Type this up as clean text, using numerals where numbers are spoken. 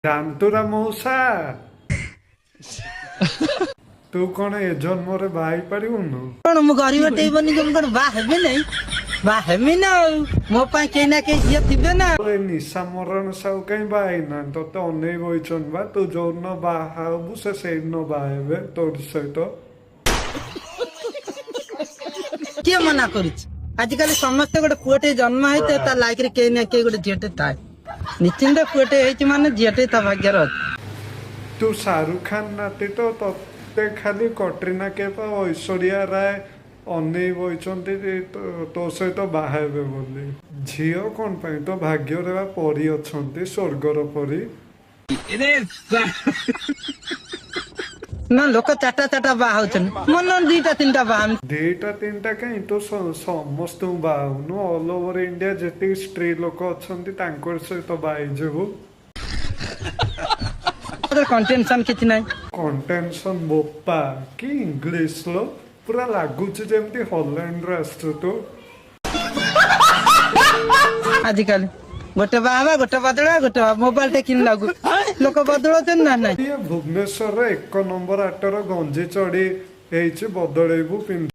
ଜାନ୍ତୁରା ମଉସା ତୁ କଣ ଏ ଜନ୍ମରେ ବାହା ହେଇପାରିବୁନୁ? କଣ ମୁଁ ଗରିବ ଟେଇବନି କି ମୁଁ କଣ ବାହା ହେବି ନାଇଁ? ବାହା ହେମି ନା ଆଉ ମୋ ପାଇଁ କେହି ନା କେହି ଝିଅ ଥିବେ ନା। ଏ ନିଶା ମରଣ ସାହୁ କାହିଁ ବାହା ହେଇନାହାନ୍ତି? ତତେ ଅନେଇ ବଇଛନ୍ତି ବା। ତୁ ଯୋଉଦିନ ବାହା ହବୁ ସେ ସେଇଦିନ ବାହା ହେବେ ତୋରି ସହିତ। କିଏ ମନା କରୁଛି? ଆଜିକାଲି ସମସ୍ତେ ଗୋଟେ ପୁଅଟେ ଜନ୍ମ ହେଇଥାଏ ତା ଲାଇଫରେ କେହି ନା କେହି ଗୋଟେ ଝିଅଟେ ଥାଏ। ନିଶ୍ଚିନ୍ତ ପୁଅଟେ ହେଇଛି ମାନେ ଝିଅଟେ ତା ଭାଗ୍ୟରେ ଅଛି। ତୁ ଶାହରୁଖ ଖାନ ନାତି ତ ତତେ ଖାଲି କଟ୍ରିନା कैफ ଆଉ ଐଶ୍ୱରିୟା ରାୟ ଅନେଇ ବଇଛନ୍ତି ତୋ ସହିତ ବାହା ହେବେ ବୋଲି। ଝିଅ କଣ ପାଇଁ? ତୋ ଭାଗ୍ୟରେ ବା ପରୀ ଅଛନ୍ତି, ସ୍ୱର୍ଗର ପରୀ। ନା ଲୋକ ଚାରିଟା ବାହା ହଉଛନ୍ତି ମନ ଦିଟା ତିନିଟା ବାହା ହେମି। ଦିଟା ତିନିଟା କାହିଁ? ତୁ ସମସ୍ତଙ୍କୁ ବାହା ହଉନୁ। ଅଲ୍ ଓଭର ଇଣ୍ଡିଆ ଯେତିକି ସ୍ତ୍ରୀ ଲୋକ ଅଛନ୍ତି ତାଙ୍କ ସହିତ ବାହା ହେଇଯିବୁ। କଣ୍ଟେନସନ କିଛି ନାହିଁ। କଣ୍ଟେନସନ ବୋପା କି ଇଂଲିଶ लो ପୁରା ଲାଗୁଛି ଯେମିତି ହଲାଣ୍ଡରୁ ଆସିଛୁ ତୁ। ଆଜିକାଲି ଗୋଟେ ବାହା ହବା ଗୋଟେ ବଦଳା ଗୋଟେ ମୋବାଇଲ ଟେ କିଣିଲାକୁ ଲୋକ ବଦଳଉଛନ୍ତି ନା ନାଇଁ? ଇଏ ଭୁବନେଶ୍ୱରରେ 1 ନମ୍ବର ଆଟର ଗଞ୍ଜି ଚଢି ହେଇଛି, ବଦଳେଇବୁ ପିନ୍ଧୁ।